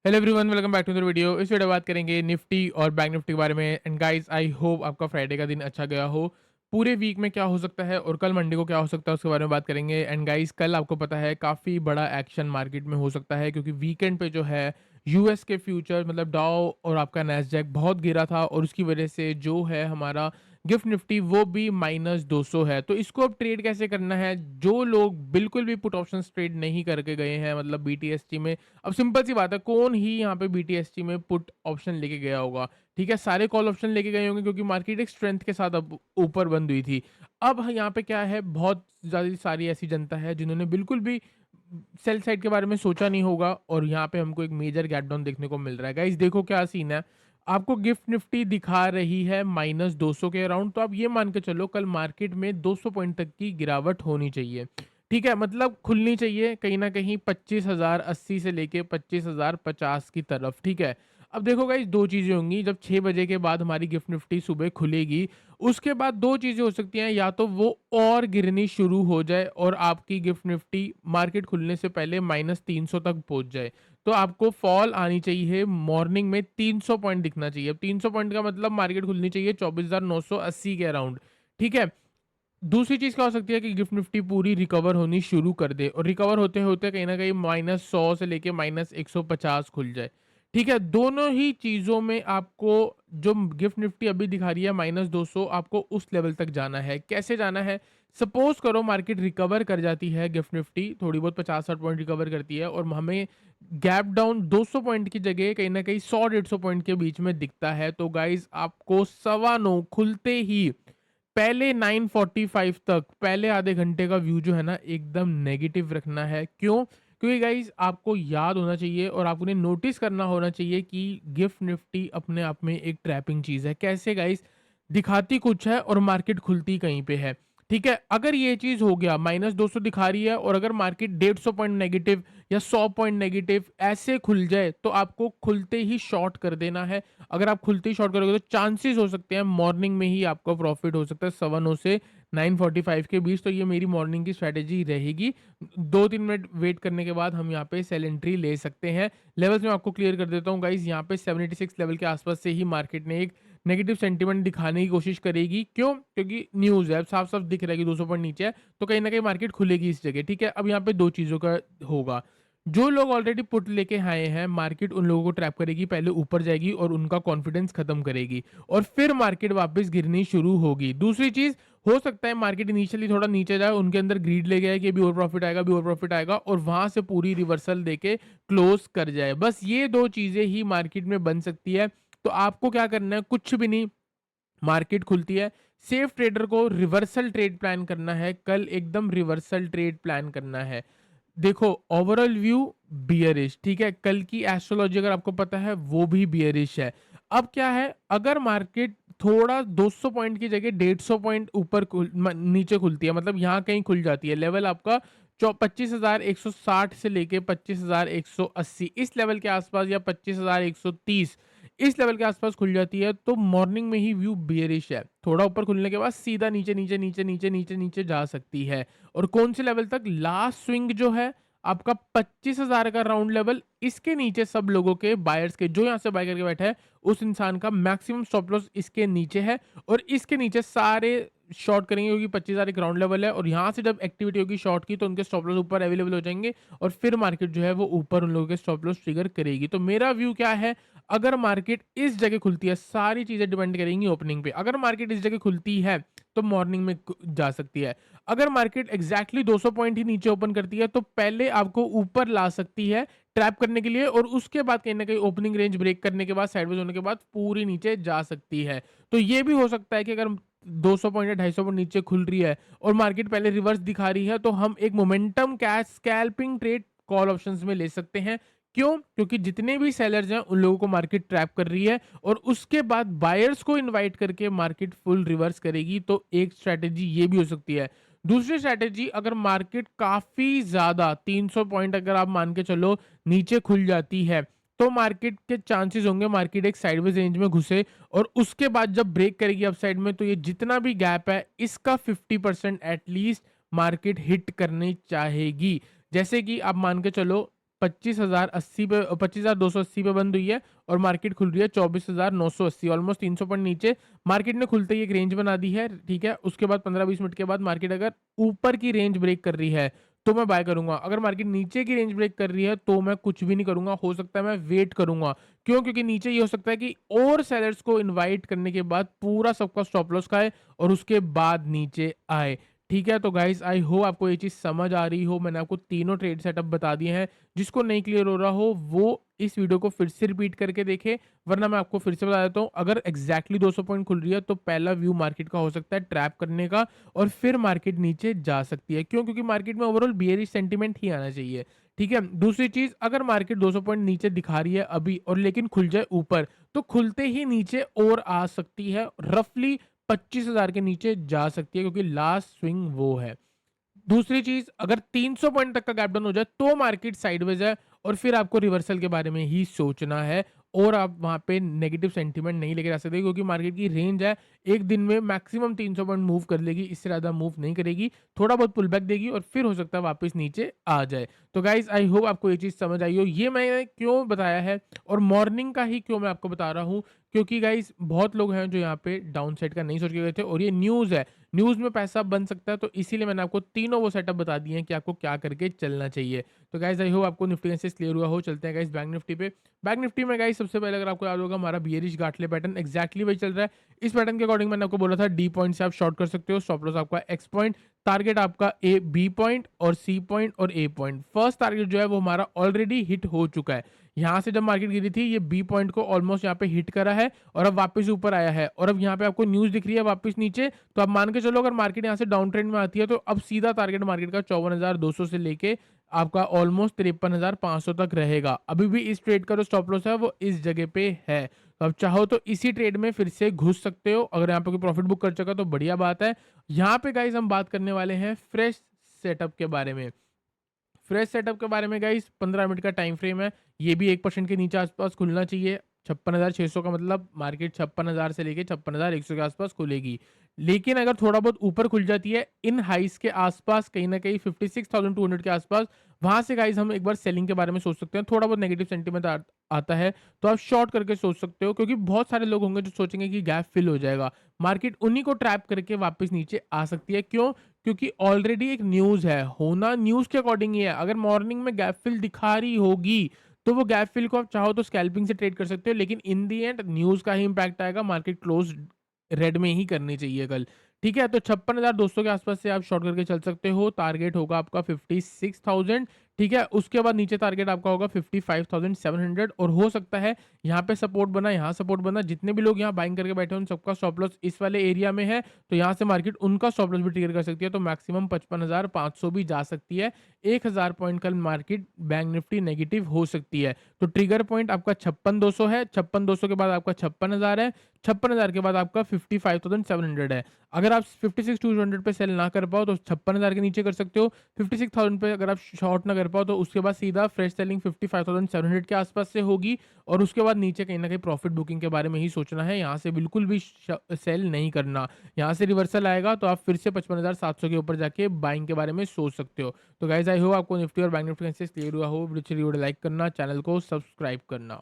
Hello everyone, welcome back to the video. इस video में बात करेंगे निफ्टी और बैंक निफ्टी के बारे में। एंड गाइस, आई होप आपका फ्राइडे का दिन अच्छा गया हो। पूरे वीक में क्या हो सकता है और कल मंडे को क्या हो सकता है उसके बारे में बात करेंगे। एंड गाइस, कल आपको पता है काफ़ी बड़ा एक्शन मार्केट में हो सकता है, क्योंकि वीकेंड पे जो है यूएस के फ्यूचर मतलब डाउ और आपका नैस्डैक बहुत गिरा था, और उसकी वजह से जो है हमारा गिफ्ट निफ्टी वो भी -200 है। तो इसको अब ट्रेड कैसे करना है? जो लोग बिल्कुल भी पुट ऑप्शन ट्रेड नहीं करके गए हैं, मतलब बीटीएसटी में, अब सिंपल सी बात है, कौन ही यहाँ पे बीटीएसटी में पुट ऑप्शन लेके गया होगा? ठीक है, सारे कॉल ऑप्शन लेके गए होंगे, क्योंकि मार्केट एक स्ट्रेंथ के साथ अब ऊपर बंद हुई थी। अब यहाँ पे क्या है, बहुत ज़्यादा सारी ऐसी जनता है जिन्होंने बिल्कुल भी सेल साइड के बारे में सोचा नहीं होगा, और यहाँ पे हमको एक मेजर गैप डाउन देखने को मिल रहा है। गाइस देखो क्या सीन है, आपको गिफ्ट निफ्टी दिखा रही है -200 के अराउंड, तो आप ये मान के चलो कल मार्केट में 200 पॉइंट तक की गिरावट होनी चाहिए। ठीक है, मतलब खुलनी चाहिए कहीं न कहीं 25,080 से लेके 25,050 की तरफ, ठीक है। अब देखो गाइस, 2 चीज़ें होंगी, जब 6 बजे के बाद हमारी गिफ्ट निफ्टी सुबह खुलेगी, उसके बाद 2 चीज़ें हो सकती हैं, या तो वो और गिरनी शुरू हो जाए और आपकी गिफ्ट निफ्टी मार्केट खुलने से पहले -300 तक पहुँच जाए। तो आपको फॉल आनी चाहिए, मॉर्निंग में 300 पॉइंट दिखना चाहिए। अब 300 पॉइंट का मतलब मार्केट खुलनी चाहिए 24,980 के अराउंड, ठीक है। दूसरी चीज़ क्या हो सकती है कि गिफ्ट निफ्टी पूरी रिकवर होनी शुरू कर दे, और रिकवर होते-होते कहीं न कहीं -100 से लेके -150 खुल जाए। ठीक है? दोनों ही चीज़ों में आपको, जो गिफ्ट निफ्टी अभी दिखा रही है -200, आपको उस लेवल तक जाना है। कैसे जाना है? सपोज़ करो मार्केट रिकवर कर जाती है, गिफ्ट निफ्टी थोड़ी बहुत 50-60 पॉइंट रिकवर करती है, और हमें गैप डाउन 200 पॉइंट की जगह कहीं न कहीं 100-150 पॉइंट के बीच में दिखता है, तो गाइज़ आपको 9:15 खुलते ही पहले 9:45 तक, पहले आधे घंटे का व्यू जो है ना, एकदम नेगेटिव रखना है। क्यों? क्योंकि गाइज़ आपको याद होना चाहिए और आपने नोटिस करना होना चाहिए कि गिफ्ट निफ्टी अपने आप में एक ट्रैपिंग चीज़ है। कैसे गाइज़? दिखाती कुछ है और मार्केट खुलती कहीं पे है। ठीक है? अगर ये चीज़ हो गया, -200 दिखा रही है, और अगर मार्केट 150 पॉइंट नेगेटिव या 100 पॉइंट नेगेटिव ऐसे खुल जाए, तो आपको खुलते ही शॉर्ट कर देना है। अगर आप खुलते ही शॉर्ट करोगे तो चांसेस हो सकते हैं मॉर्निंग में ही आपको प्रॉफिट हो सकता है 9:15 से 9:45 के बीच। तो ये मेरी मॉर्निंग की स्ट्रैटेजी रहेगी। 2-3 मिनट वेट करने के बाद हम यहाँ पे सेल एंट्री ले सकते हैं। लेवल्स मैं आपको क्लियर कर देता हूँ गाइस, यहाँ पे 76 लेवल के आसपास से ही मार्केट ने एक नेगेटिव सेंटीमेंट दिखाने की कोशिश करेगी। क्यों? क्योंकि न्यूज़ है, अब साफ-साफ दिख रहा है कि 200 पॉइंट नीचे है, तो कहीं न कहीं मार्केट खुलेगी इस जगह, ठीक है? अब यहाँ पे 2 चीज़ों का होगा। जो लोग ऑलरेडी पुट लेके आए हैं, मार्केट उन लोगों को ट्रैप करेगी, पहले ऊपर जाएगी और उनका कॉन्फिडेंस खत्म करेगी, और फिर मार्केट वापस गिरनी शुरू होगी। दूसरी चीज़, हो सकता है मार्केट इनिशियली थोड़ा नीचे जाए, उनके अंदर ग्रीड ले गया है कि अभी और प्रॉफिट आएगा, अभी और प्रॉफिट आएगा, और वहाँ से पूरी रिवर्सल देके क्लोज़ कर जाए। बस ये 2 चीज़ें ही मार्केट में बन सकती है। तो आपको क्या करना है? कुछ भी नहीं, मार्केट खुलती है, सेफ ट्रेडर को रिवर्सल ट्रेड प्लान करना है, कल एकदम रिवर्सल ट्रेड प्लान करना है। देखो, ओवरऑल व्यू बियरिश, ठीक है? कल की एस्ट्रोलॉजी अगर आपको पता है, वो भी बियरिश है। अब क्या है, अगर मार्केट थोड़ा 200 पॉइंट की जगह 150 पॉइंट ऊपर नीचे खुलती है, मतलब यहाँ कहीं खुल जाती है, लेवल आपका 25,160 से लेके 25,180 इस लेवल के आसपास, या 25,130 इस लेवल के आसपास खुल जाती है, तो मॉर्निंग में ही व्यू बियरिश है। थोड़ा ऊपर खुलने के बाद सीधा नीचे नीचे नीचे नीचे नीचे नीचे जा सकती है। और कौन से लेवल तक? लास्ट स्विंग जो है आपका 25,000 का राउंड लेवल, इसके नीचे सब लोगों के बायर्स के, जो यहाँ से बाय करके बैठा है, उस इंसान का मैक्सिमम स्टॉप लॉस इसके नीचे है, और इसके नीचे सारे शॉर्ट करेंगे, क्योंकि 25,000 एक राउंड लेवल है, और यहाँ से जब एक्टिविटी होगी शॉर्ट की, तो उनके स्टॉप लॉस ऊपर अवेलेबल हो जाएंगे, और फिर मार्केट जो है वो ऊपर उन लोगों के स्टॉप लॉस ट्रिगर करेगी। तो मेरा व्यू क्या है, अगर मार्केट इस जगह खुलती है, सारी चीजें डिपेंड करेंगी ओपनिंग पे। अगर मार्केट इस जगह खुलती है तो मॉर्निंग में जा सकती है। अगर मार्केट एग्जैक्टली 200 पॉइंट ही नीचे ओपन करती है, तो पहले आपको ऊपर ला सकती है ट्रैप करने के लिए, और उसके बाद कहीं ना कहीं ओपनिंग रेंज ब्रेक करने के बाद, साइडवेज होने के बाद पूरी नीचे जा सकती है। तो ये भी हो सकता है कि अगर 200 पॉइंट या 250 पॉइंट नीचे खुल रही है और मार्केट पहले रिवर्स दिखा रही है, तो हम एक momentum cash scalping trade call options में ले सकते हैं। क्यों? क्योंकि जितने भी सेलर्स हैं उन लोगों को मार्केट ट्रैप कर रही है, और उसके बाद बायर्स को इनवाइट करके मार्केट फुल रिवर्स करेगी। तो एक स्ट्रैटेजी ये भी हो सकती है। दूसरी स्ट्रैटेजी, अगर मार्केट काफी ज्यादा 300 पॉइंट अगर आप मान के चलो नीचे खुल जाती है, तो मार्केट के चांसेस होंगे मार्केट एक साइडवेज रेंज में घुसे, और उसके बाद जब ब्रेक करेगी अपसाइड में, तो ये जितना भी गैप है इसका 50% एटलीस्ट मार्केट हिट करनी चाहेगी। जैसे कि आप मान के चलो 25,080 पे 25,280 पे बंद हुई है और मार्केट खुल रही है 24,980, ऑलमोस्ट 300 पॉइंट नीचे मार्केट ने खुलते ही एक रेंज बना दी है, ठीक है। उसके बाद 15-20 मिनट के बाद मार्केट अगर ऊपर की रेंज ब्रेक कर रही है तो मैं बाय करूंगा। अगर मार्केट नीचे की रेंज ब्रेक कर रही है तो मैं कुछ भी नहीं करूंगा, हो सकता है मैं वेट करूंगा। क्यों? क्योंकि नीचे ये हो सकता है कि और सेलर्स को इनवाइट करने के बाद पूरा सबका स्टॉप लॉस खाए और उसके बाद नीचे आए। ठीक है, तो गाइस आई होप आपको ये चीज़ समझ आ रही हो। मैंने आपको तीनों ट्रेड सेटअप बता दिए हैं। जिसको नहीं क्लियर हो रहा हो वो इस वीडियो को फिर से रिपीट करके देखे, वरना मैं आपको फिर से बता देता हूँ। अगर एग्जैक्टली 200 पॉइंट खुल रही है तो पहला व्यू मार्केट का हो सकता है ट्रैप करने का और फिर मार्केट नीचे जा सकती है। क्यों? क्योंकि मार्केट में ओवरऑल बियरिश सेंटीमेंट ही आना चाहिए। ठीक है, दूसरी चीज, अगर मार्केट 200 पॉइंट नीचे दिखा रही है अभी और लेकिन खुल जाए ऊपर, तो खुलते ही नीचे और आ सकती है, रफली 25,000 के नीचे जा सकती है, क्योंकि लास्ट स्विंग वो है। दूसरी चीज, अगर 300 पॉइंट तक का गैप डाउन हो जाए तो मार्केट साइडवेज है और फिर आपको रिवर्सल के बारे में ही सोचना है और आप वहां पे नेगेटिव सेंटीमेंट नहीं लेके जा सकते, क्योंकि मार्केट की रेंज है, एक दिन में मैक्सिमम 300 पॉइंट मूव कर लेगी, इससे ज्यादा मूव नहीं करेगी, थोड़ा बहुत पुल बैक देगी और फिर हो सकता है वापस नीचे आ जाए। तो गाइज आई होप आपको ये चीज समझ आई हो। ये मैंने क्यों बताया है और मॉर्निंग का ही क्यों मैं आपको बता रहा हूँ, क्योंकि गाइज बहुत लोग हैं जो यहाँ पे डाउन साइड का नहीं सोच के गए थे और ये न्यूज है, न्यूज में पैसा बन सकता है, तो इसीलिए मैंने आपको तीनों वो सेटअप बता दिए हैं कि आपको क्या करके चलना चाहिए। तो गाइस आई होप आपको निफ्टी एनालिसिस क्लियर हुआ हो। चलते हैं गाइस बैंक निफ्टी पे। बैंक निफ्टी में गाइस सबसे पहले अगर आपको याद होगा हमारा बियरिश गाटले पैटर्न एक्जैक्टली वही चल रहा है। इस पैटर्न के अकॉर्डिंग मैंने आपको बोला था डी पॉइंट से आप शॉर्ट कर सकते हो, स्टॉप लॉस आपका एक्स पॉइंट, टारगेट आपका ए बी पॉइंट और सी पॉइंट और ए पॉइंट। फर्स्ट टारगेट जो है वो हमारा ऑलरेडी हिट हो चुका है। यहाँ से जब मार्केट गिरी थी ये बी पॉइंट को ऑलमोस्ट यहाँ पे हिट करा है और अब वापस ऊपर आया है और अब यहाँ पे आपको न्यूज दिख रही है वापस नीचे, तो आप मान के चलो अगर मार्केट यहाँ से डाउन ट्रेंड में आती है तो अब सीधा टारगेट मार्केट का 54,200 से लेके आपका ऑलमोस्ट 53,500 तक रहेगा। अभी भी इस ट्रेड का जो स्टॉप लॉस है वो इस जगह पे है, तो आप चाहो तो इसी ट्रेड में फिर से घुस सकते हो। अगर यहाँ पे कोई प्रॉफिट बुक कर चुका तो बढ़िया बात है। यहाँ पे गाइस हम बात करने वाले हैं फ्रेश सेटअप के बारे में। फ्रेश सेटअप के बारे में गाइस 15 मिनट का टाइम फ्रेम है, ये भी 1% के नीचे आसपास खुलना चाहिए। 56,600 का मतलब मार्केट 56,000 से लेके 56,100 के आसपास खुलेगी। लेकिन अगर थोड़ा बहुत ऊपर खुल जाती है इन हाइस के आसपास, कहीं ना कहीं 56,200 के आसपास, वहां से गाइस हम एक बार सेलिंग के बारे में सोच सकते हैं। थोड़ा बहुत नेगेटिव सेंटीमेंट आता है तो आप शॉर्ट करके सोच सकते हो, क्योंकि बहुत सारे लोग होंगे जो सोचेंगे कि गैप फिल हो जाएगा, मार्केट उन्हीं को ट्रैप करके वापस नीचे आ सकती है। क्यों? क्योंकि ऑलरेडी एक न्यूज है, होना न्यूज के अकॉर्डिंग ही है। अगर मॉर्निंग में गैप फिल दिखा रही होगी तो वो गैप फिल को आप चाहो तो स्कैल्पिंग से ट्रेड कर सकते हो, लेकिन इन दी एंड न्यूज का ही इंपैक्ट आएगा, मार्केट क्लोज रेड में ही करनी चाहिए कल। ठीक है, तो 56,200 के आसपास से आप शॉर्ट करके चल सकते हो। टारगेट होगा आपका 56,000। ठीक है, उसके बाद नीचे टारगेट आपका होगा 55,700 और हो सकता है यहाँ पे सपोर्ट बना, यहाँ सपोर्ट बना। जितने भी लोग यहाँ बाइंग करके बैठे हैं उन सबका स्टॉप लॉस इस वाले एरिया में है, तो यहाँ से मार्केट उनका स्टॉप लॉस भी ट्रिगर कर सकती है, तो मैक्सिमम 55,500 भी जा सकती है। 1,000 पॉइंट कल मार्केट बैंक निफ्टी नेगेटिव हो सकती है। तो ट्रिगर पॉइंट आपका 56,200 है, 56,200 के बाद आपका 56,000 है, 56,000 के बाद आपका 55,700 है। अगर आप 56,200 पे सेल ना कर पाओ तो 56,000 के नीचे कर सकते हो। 56,000 पे अगर आप शॉर्ट ना कर पाओ तो उसके बाद सीधा फ्रेश सेलिंग 55,700 के आसपास से होगी और उसके बाद नीचे कहीं ना कहीं प्रॉफिट बुकिंग के बारे में ही सोचना है। यहाँ से बिल्कुल भी सेल नहीं करना। यहाँ से रिवर्सल आएगा तो आप फिर से 55,700 के ऊपर जाके बाइंग के बारे में सोच सकते हो। तो गाइस आई होप आपको निफ्टी और बैंक निफ्टी का क्लियर हुआ हो। वीडियो लाइक करना, चैनल को सब्सक्राइब करना।